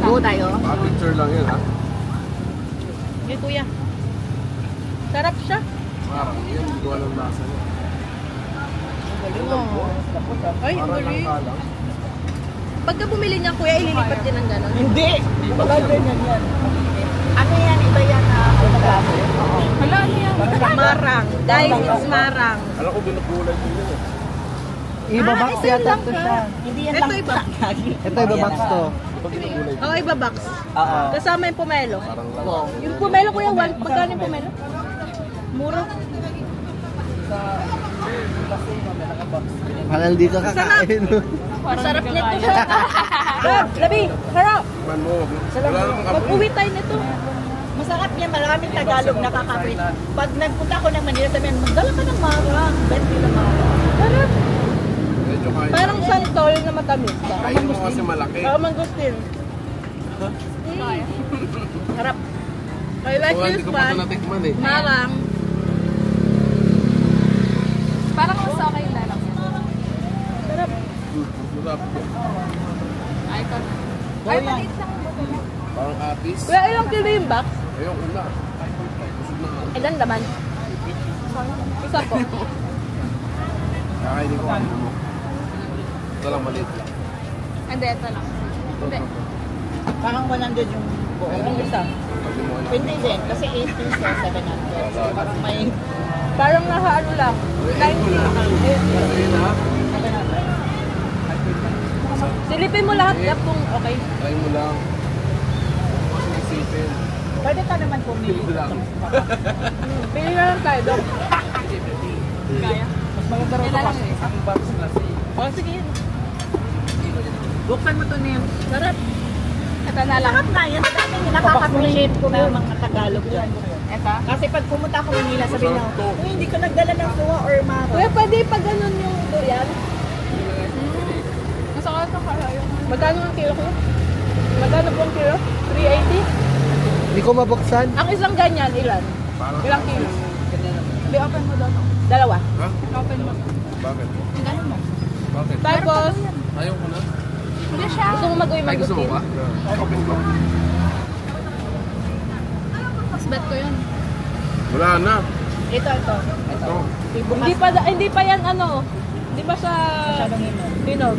Go tayo. Picture lang yun ha. Hey, kuya. Sarap siya. Parang yun. Hindi ko alam lasa niya. Ay, ang Parang galing. langka lang. Pagka bumili niya, kuya, ililipat din ng gano'n. Hindi! Baka ganyan yan. Ano yan? Iba yan na magkakaso? Oo. Hala, ano yan? Marang. Guys, it's marang. Alam ko binugulay din yun eh. Iba-box yata to siya. Hindi yan Ito lang. iba. Ito iba-box to. Oo, iba box. Oo. Kasama yung pomelo. Parang lang. Yung pomelo, kuya, pagkano yung pomelo? Mura. Parang dito kakain. Sarap nito. Labi, harap. Man mo. Wala namang kape. Mag-uwi tayo nito. Masarap niya, maraming Tagalog nakakapit. Pag nagpunta ako ng Manila, sabihin, magdala ka ng marang. 20 na marang. Sarap. Medyo kaya. Parang santol na matamis. Kain mo kasi malaki. Oo, mangustin. Harap. I like Kung this hindi ko pa ito one. natikman eh. Marang. Parang mas okay na lang. Sarap. Masarap. Icon. Ay, maliit lang. Parang apis. Kuya, ilang kilo yung box? Ayun, una. Busog na ako. Ilan laman? Isa po. Kakainin ko ano mo. Ito lang maliit lang. Hindi, ito lang. Ito. Parang 100 yung buo. Ang isa. Pwede mo alam. Pwede din, kasi 80 sa 700. So, parang may Parang naka ano lang. 90. Ayun ha. Silipin mo lahat up kung okay. Try mo lang. Huwag mo isipin. pwede ka naman pumili. Ito lang. Pili na lang tayo doon. Kaya? Mas maganda rin ako kasi ang box kasi. O, sige yun. Buksan mo to niyo. Sarap. Ito na lang. Sarap na yan. Dami nakaka-appreciate ko na mga Tagalog dyan. Ito? Kasi pag pumunta ako Manila, sabihin na, hindi ko nagdala ng tuwa or maro. Kuya, pwede pa ganun yung durian? Masakot na kaya. Magkano ang kilo ko? Magkano po ang kilo? 380? Hindi ko mabuksan. Ang isang ganyan, ilan? Ilang kilo? Be, open mo doon. Dalawa. Ha? Open mo. Bakit? Ang ganun mo. Bakit? Tapos, Ayaw ko na. Hindi siya. gusto mo mag-uwi Ay, gusto mo mag-uwi? ba? Open ko. Mas bet ko yun. Wala na. Ito. Ito. Hindi pa yan ano. Hindi pa siya hinog.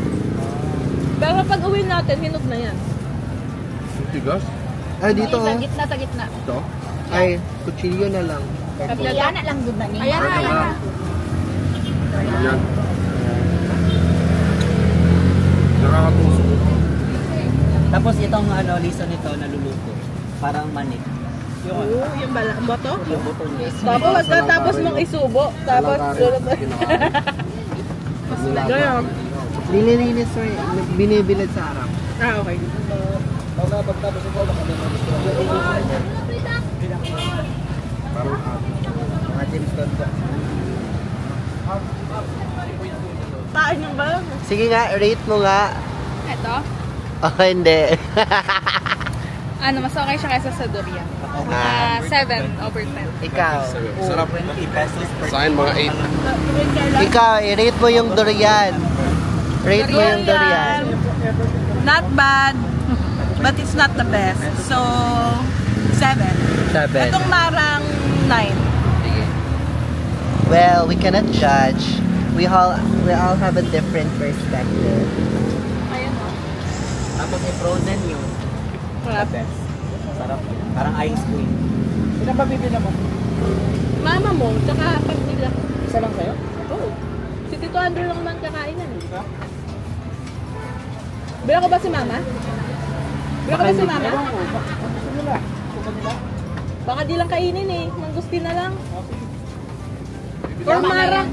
Pero pag uwi natin, hinog na yan. Tigas? Ay, dito Sa oh. gitna, sa gitna. Ito? Ay, kutsilyo na lang. Ayan na lang doon na niya. Ayan na. Ayan. Nakakatusok. Tapos itong ano, liso nito naluluto. Parang manik. Oo, yung boto? Yung buto niya. Tapos, tapos mong isubo. Tapos, ganyan. Nililinis mo eh. Binibilad sa harap. Ah, okay. Parang Mga James Bond ko. Tain yung ba? Sige nga, rate mo nga. Ito? Oh, hindi. Ano, mas okay siya kaysa sa durian. Ah. 7 over 10. Ikaw. sarap. 20 pesos per Sa akin, mga 8. Ikaw, i-rate mo yung durian. Rate mo yung durian. Not bad, but it's not the best. So, 7. 7. Itong marang 9. Well, we cannot judge. We all have a different perspective. Ayun o. Tapos i-frozen yun. Sarap. Sarap yun. Parang ice cream. Ilan ba bibili mo? Mama mo, tsaka pag nila. Isa lang sa'yo? Oo. Si Tito Andrew lang naman kakain yan. Bila ko ba si Mama? Bila ko ba si Mama? Gusto nila. Baka di lang kainin eh. Mangustin na lang. Or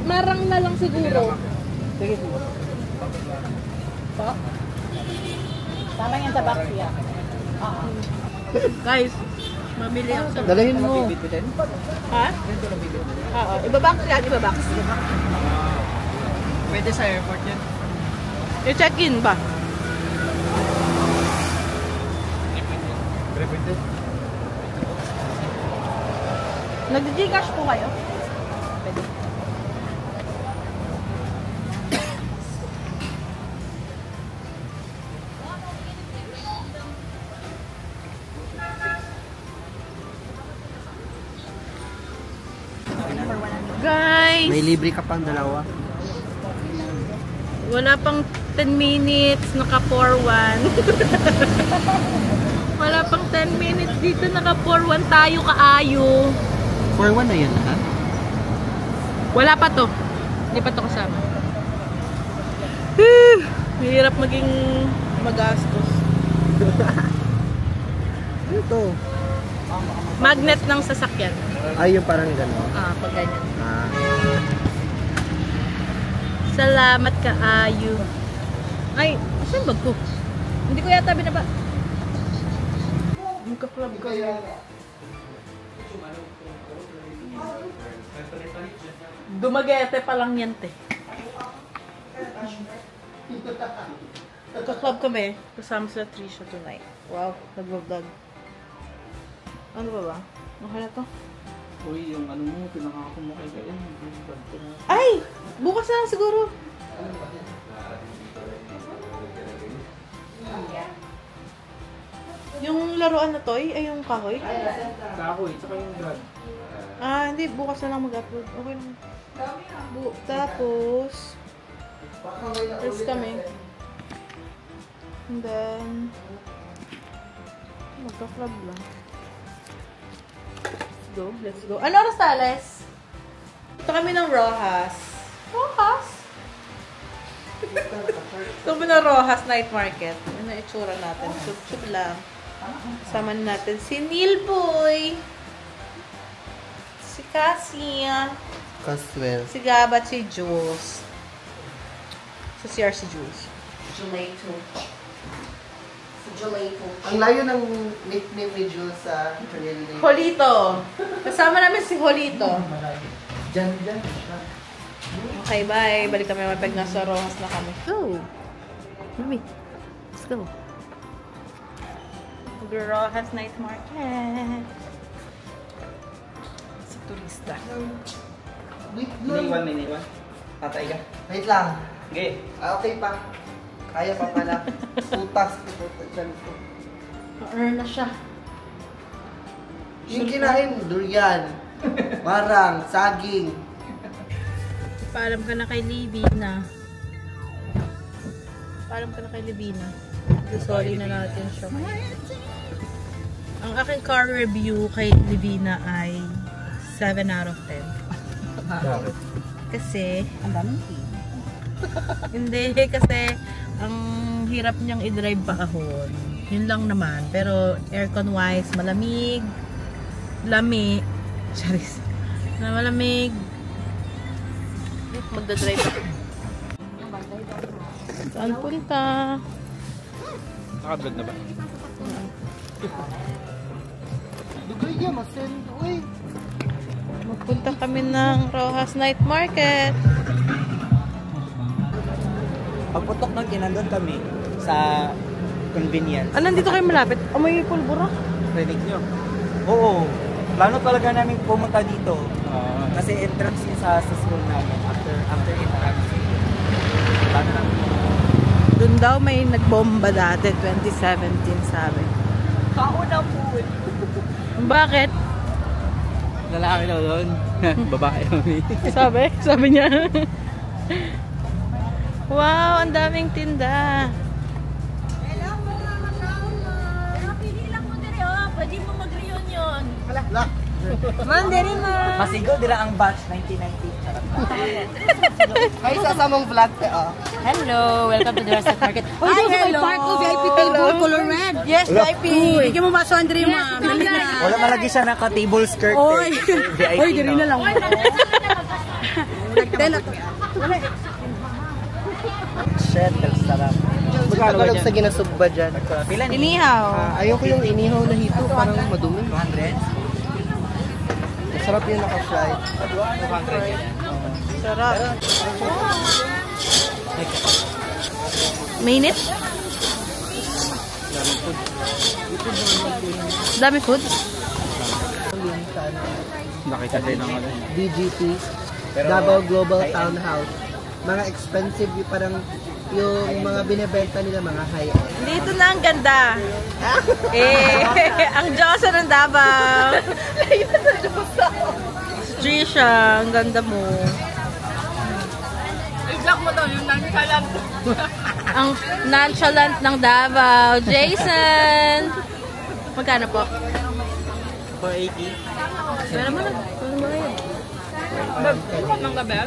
marang na lang siguro. Sige. Pa? Tama yan sa box yan. Guys, mabili ako sa... Dalahin mo. Ha? Oo. Ibabox yan, ibabox. Pwede sa airport yan. I-check-in ba? Nag-Gcash po kayo? Pwede. Guys! May libre ka pang dalawa. Wala pang 10 minutes, naka 4-1. Wala pang 10 minutes dito, naka 4-1 tayo kaayo. 4-1 na yan, ha? Wala pa to. Hindi pa to kasama. Mahirap maging magastos. Ano to? Magnet ng sasakyan. Ay, yung parang gano'n. Pag ganyan. Ah. Salamat kaayo. Ay, saan bag ko? Hindi ko yata binaba. Magka-club ko. Dumagete pa lang yan, te. Magka-club kami. Kasama sa Trisha tonight. Wow, nag-vlog. Ano ba? Okay na to? Uy, yung ano mo, pinakako mo kay Kain. Ay! Bukas na lang siguro. Yung laruan na toy, ay yung kahoy? Kahoy, tsaka yung grad. Hindi. Bukas na lang mag-upload. Okay lang. Tapos, let's kami. And then, magka-club lang. Let's go. Ano oras tales? Ito kami ng Rojas. Rojas? Ito kami ng Rojas Night Market. Ano yung itsura natin? Chup-chup lang. Kasama natin si Neil Boy. Si Cassie. Caswell. Si Gab at si Jules. Sa CR si Jules. Julato. Si Julato. Ang layo ng nickname ni Jules sa real name. Holito. Kasama namin si Holito. Diyan siya. Okay, bye. Balik kami mapag nasa Rojas na kami. Go! Mami, let's go. Rojas Night Market. Si turista. Wait Hindi, lang. 1 minute. Tatay ka. Wait lang. Okay. Okay pa. Kaya pa pala. Putas. Diyan ko. Ma-earn na siya. Yung kinain, durian. Marang, saging. Paalam ka na kay Livina. Paalam ka na kay Livina. Sorry na natin siya. Ang aking car review kay Livina ay 7 out of 10. Kasi, Ang daming hindi, kasi ang hirap niyang i-drive pa ahon. Yun lang naman. Pero aircon wise, malamig, lami, charis, na malamig, magdadrive ako. Saan punta? Naka-vlog na ba? Dugay niya, masend. Uy. Magpunta kami ng Rojas Night Market. Pagputok ng kinandun kami sa convenience. Nandito kayo malapit? Amoy pulbura? Rinig nyo? Oo. Plano talaga namin pumunta dito. Kasi entrance yun sa school namin. After entrance. Plano namin. Doon daw may nagbomba dati, 2017 sabi. Kauna po. Bakit? Lalaki daw doon. Babae kami. Sabi niya. Wow, ang daming tinda. Pwede mo mag-reunion. Hala. Mandiri ma. Masigo, dila ang batch 1990. Charot na. Ay, sasamang vlog eh, oh. Hello, welcome to the Restaurant Market. Hi, hello! Park ko, VIP table, color red. Yes, VIP. Bigyan mo ba sa Andre, ma'am? Dali na. Wala malagi siya naka-table skirt. Oy! VIP Oy, dali na lang. Shit, sarap. Tagalog sa ginasugba dyan. Pila ni? Inihaw. Ayoko yung inihaw na hito, parang madumi. 200? Masarap yung naka-fry. 200. Sarap. Mainit? Dami food? Nakita din ng ano. DGT, Davao Global Townhouse. Mga expensive, yung parang yung mga binebenta nila, mga high-end. Dito na ang ganda. Ang Diyosa ng Davao. Trisha, ang ganda mo. I-vlog mo daw yung nonchalant. Ang nonchalant ng Davao. Jason! Magkano po? 480. Wala mo na. Wala mo yan. Nang gabi?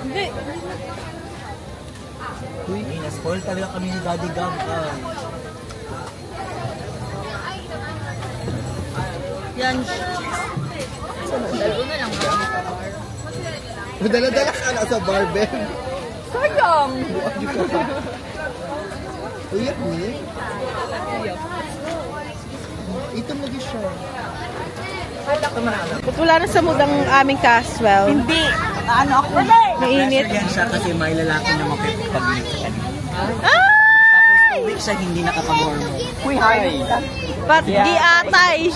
Hindi. Uy, na-spoil talaga kami ni Daddy Gab. Yan. Dala-dala ka na sa barbell. Sayang! Uyak ni? Ito lagi siya. Ba't wala na sa mood ang aming Caswell? Hindi. Ano ako? Mainit. Yan siya kasi may lalaki na makipag-meet sa kanya. Ay! 2 weeks siya hindi nakapag-hormone. Uy, hi! Ba't di atay?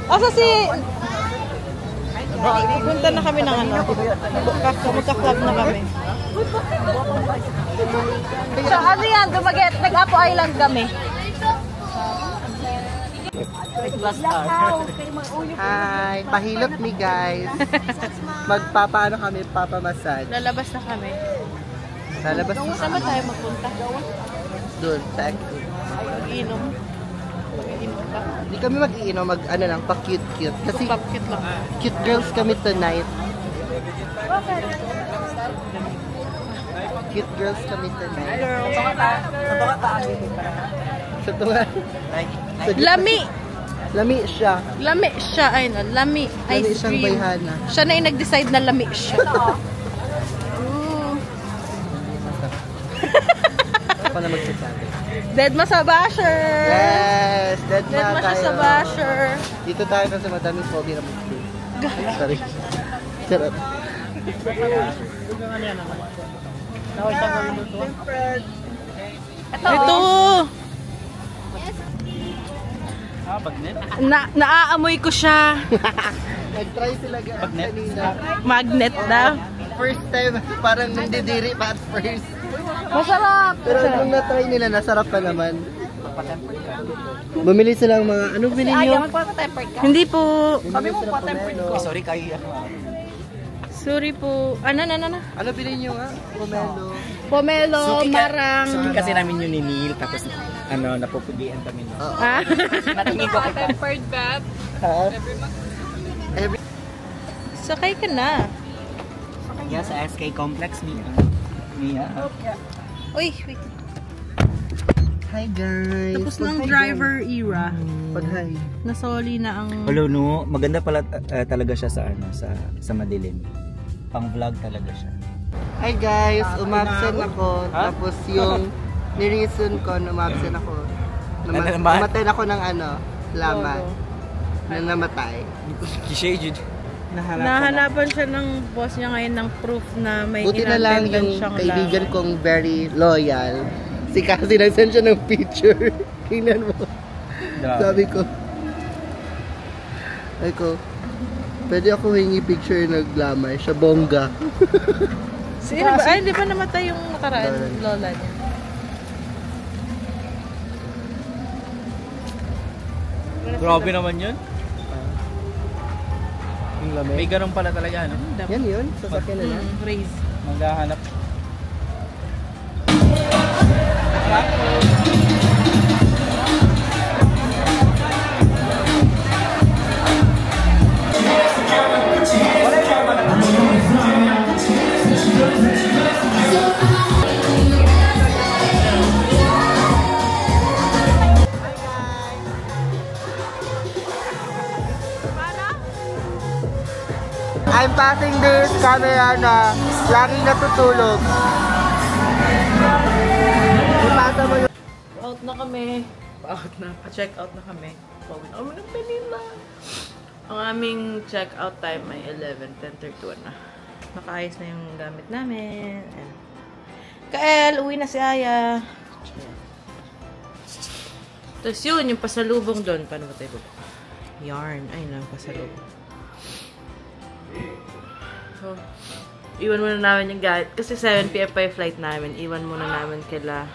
Asa si... Pupunta na kami ng ano. Magka-club na kami. So ano yan? Dumaget. Nag-Apo Island kami. Hi! Pahilot me guys. Magpapaano kami, papamassage. Lalabas na kami. Lalabas na Saan ba tayo magpunta? doon, sa exit. Mag-inom. Mag-inom ba? Hindi kami mag-iinom, ano lang, pa-cute-cute. Kasi Papkit lang. cute girls kami tonight. Cute girls kami tonight. Sa tunga. Lami! Lami siya. Lami siya. Ay no, lami. Lami Ice siyang cream. bayhana. Siya na yung nag-decide na lami siya. Ako na magsasabi. Dead ma sa basher! Yes! Dead Dead ma na siya tayo. sa basher. Dito tayo kasi madaming pogi na mag-stay. Sorry. Charot. Ito! Naaamoy ko siya. Nag-try sila kanina. Magnet daw. First time, parang nandidiri pa at first. Masarap! Pero nung na-try nila, nasarap pa naman. Bumili silang mga, ano bili nyo? Hindi po. Kami mo pa tempered. Sorry kayo. Sorry po. Ano? Ano bili nyo nga? Pomelo. Pomelo, marang. Suki kasi namin yun ni Neil, tapos napupugian kami. Ah? Natingin ko kita. Tempered bab. Ha? Sakay ka na. Yeah, sa SK Complex, Mia. Uy, wait. Hi guys. Tapos na ang driver era. Pag-hi. Nasoli na ang... Hello, no. Maganda pala talaga siya sa madilim. Pang-vlog talaga siya. Hi guys, umabsent ako. Tapos yung ni-reason ko na umabsent ako. Namatay ako ng laman. Na namatay. Kishay, Nahanapan siya ng boss niya ngayon ng proof na may Buti na lang inattendan yung siyang kaibigan laman. kong very loyal. Si Cassie nag-send siya ng picture. Tingnan mo. Sabi ko, pwede ako hingi picture naglamay. Siya bongga. Sino ba? Ay, di ba namatay yung nakaraan lola niya? Grabe naman yun. Yung lamay. May ganun pala talaga, ano? Yan yun, sasakyan nila. Raise. Maghahanap. I'm passing this camera na laging natutulog. Ipasa mo yung... Out na kami. Pa-check out na kami. Pauwi na kami ng Manila. Ang aming check out time ay 10:31 na. Nakaayos na yung gamit namin. And Kael, uwi na si Aya. Tapos yun, yung pasalubong doon. Paano ba tayo baba? Yarn. Ay, lang pasalubong. So, iwan muna namin yung gamit. Kasi 7 PM pa yung flight namin. Iwan muna namin kila...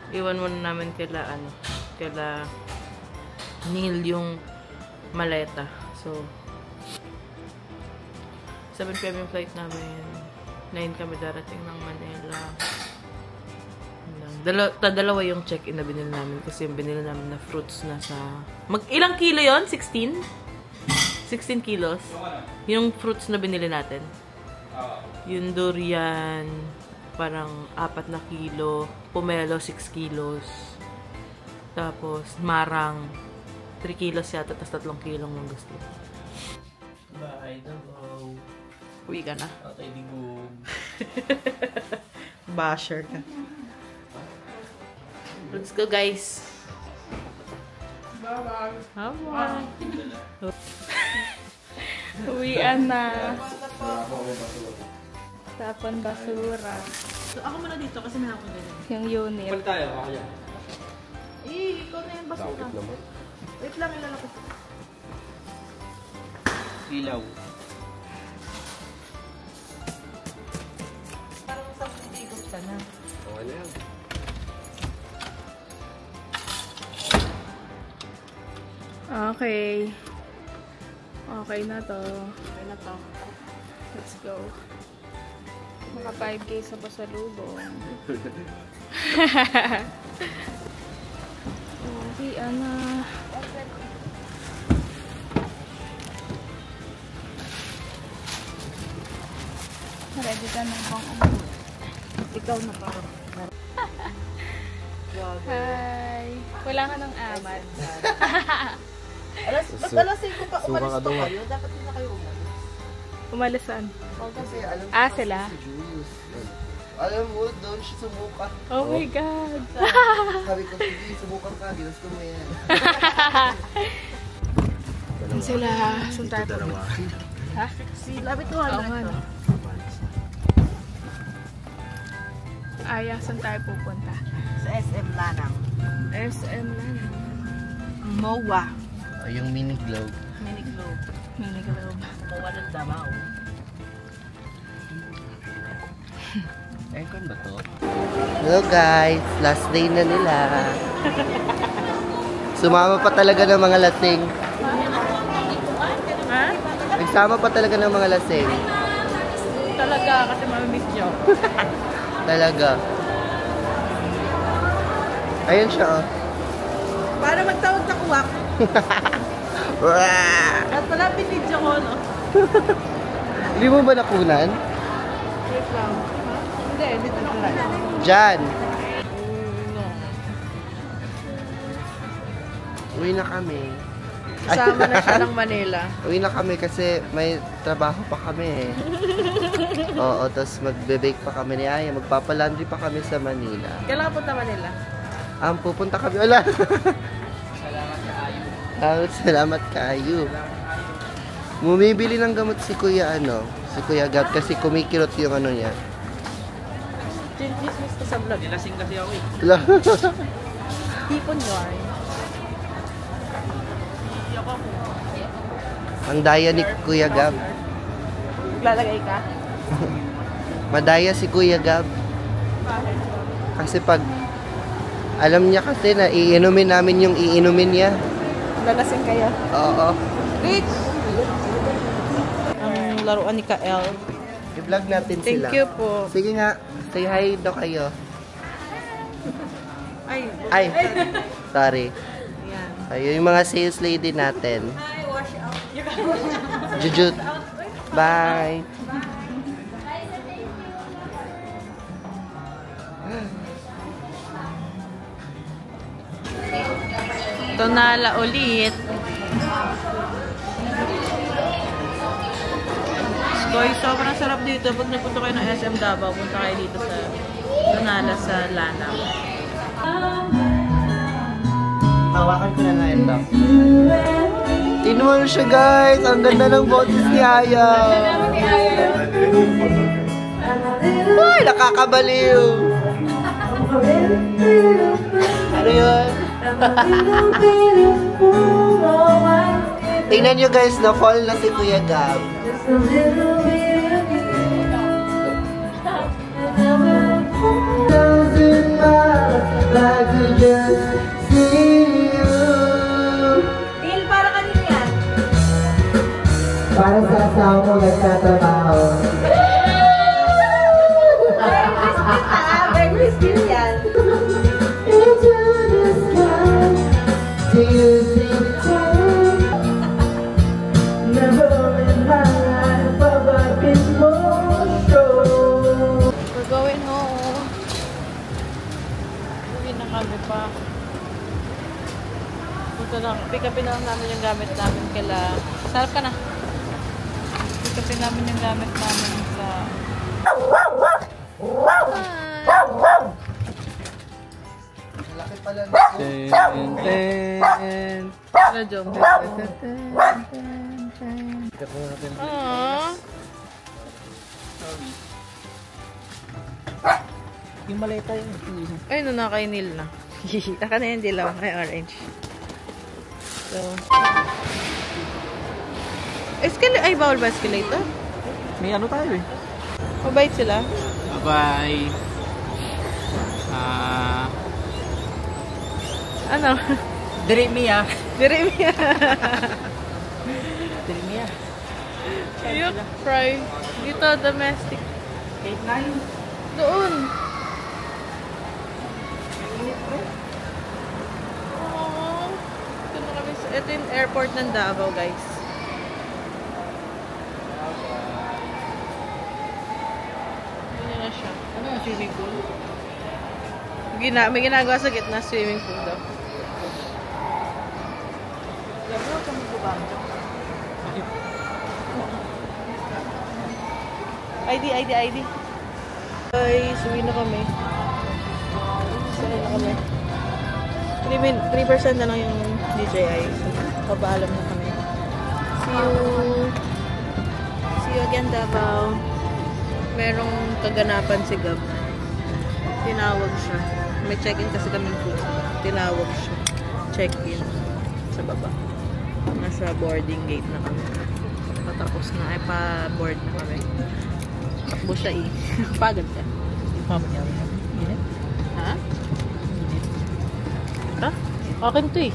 Iwan muna namin kila, kila Neil yung maleta. So, 7 PM yung flight namin. 9 kami darating ng Manila. Dalawa yung check-in na binili namin. Kasi yung binili namin na fruits na sa... ilang kilo yon? 16? 16 kilos. Yung fruits na binili natin. Yung durian, parang 4 na kilo. Pomelo, 6 kilos. Tapos, marang, 3 kilos yata. Tapos 3 kilong mangustin. Bye, Dabo. Uwi ka na. Okay, digong. Basher ka. Let's go, guys. Bye-bye. Bye-bye. Uwian na. Tapon basura. So, ako muna dito kasi may ako ganyan. Yung unit. Palit tayo, ako yan. Ikaw na yung basura. Wait lang, ilalapit. Ilaw. Parang sa ikot ka na. Okay na yan. Okay. Okay na to. Okay na to. Let's go. Maka 5K sa pasalubong. Okay, ana. Ready ka na bang umuwi? Ikaw na parang. Hi! Wala ka ng amat. Ba't alas 5 pa umalis pa kayo? Dapat din na kayo umalis. Umalisan. Kasi alam Sila? si Julius. Alam mo, doon siya sumukan. Oh my God! Sabi ko, sige, sumukan ka. Ginusto mo yan. Sila, saan tayo pumunta? Ha? Si Labit 200 to. Aya, saan tayo pupunta? Sa SM Lanang. SM lang. MOA. Yung mini globe. Mini Globe. Mini Globe. MOA ng Davao. Aircon ba to? Hello guys, last day na nila. Sumama pa talaga ng mga lasing. Ha? Nagsama pa talaga ng mga lasing. Talaga, kasi mamimiss nyo. Talaga. Ayun siya oh. Para magtawag sa kuwak. At pala pinidyo ko, no? Hindi mo ba nakunan? Wait lang. Ha? Hindi, dito na lang. Diyan. Uwi na kami. Kasama na siya ng Manila. Uwi na kami kasi may trabaho pa kami eh. Oo, tapos magbe-bake pa kami ni Aya. Magpapalandry pa kami sa Manila. Kailan ka punta Manila? Pupunta kami. Wala. Salamat kaayo. Bumibili ng gamot si Kuya si Kuya Gab kasi kumikirot yung niya. Chismis ko sa vlog. Nilasing kasi ako eh. Tipon yarn. Ang daya ni Kuya Gab. Lalagay ka? Madaya si Kuya Gab. Kasi pag alam niya kasi na iinumin namin yung iinumin niya. Lalasing kayo? Oo. Rich! Ang laruan ni Kael. I-vlog natin sila. Thank you po. Sige nga, say hi daw kayo. Ay. Sorry. Ayan. Kayo yung mga sales lady natin. Hi, wash out. Jujut. Bye! Tonala ulit. Boy, sobrang sarap dito. Pag nagpunta kayo ng SM Davao, punta kayo dito sa Tonala sa Lanao. Hawakan ko na ito. Tinuwan siya guys! Ang ganda ng boses ni Aya! Uy! Nakakabaliw! Ano yun? Tingnan nyo guys, na-fall na si Kuya Gab. Dil, para kanina yan. Para sa asawa mo nagtatrabaho. Very crispy yan. We're going home. Uwi na kami pa. Punta lang. Pick upin na lang namin yung gamit namin kala. Sarap ka na. Pick upin namin yung gamit namin sa... Hello, Jom. Yung maleta yun. Ay, no, nakainil na. Taka na yung dilaw. Ay, orange. So, ay, bawal ba escalator? May ano tayo eh. Mabait sila. Bye-bye. Ano? Diremia. Diremia. Diremia. Ayok, fry. Dito, domestic. 8-9. Doon. Oo. Ito na kami. Ito yung airport ng Davao, guys. Ganyan na siya. Ano yung swimming pool? May ginagawa sa gitna swimming pool daw. ID. Guys, uwi na kami. Uwi na kami. 3% na lang yung DJI. So, papaalam na kami. See you again, Davao. Merong kaganapan si Gab. Tinawag siya. May check-in kasi kaming food. Tinawag siya. Check-in sa baba. Nasa boarding gate na kami. Patapos na. Ay, pa-board na kami. Takbo siya eh. Pagod ka. Init? Ha? Ha? Akin to eh.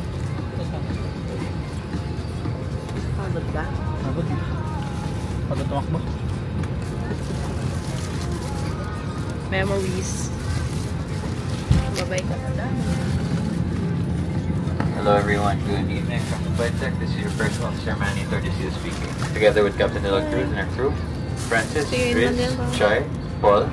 Pagod ka? Pagod. Pagod tumakbo. Memories. Bye-bye ka. Hello everyone, good evening from the flight deck. This is your first officer, Manny Tordesillas speaking. Together with Captain De La Cruz and our crew, Francis, Riz, Chai, Paul,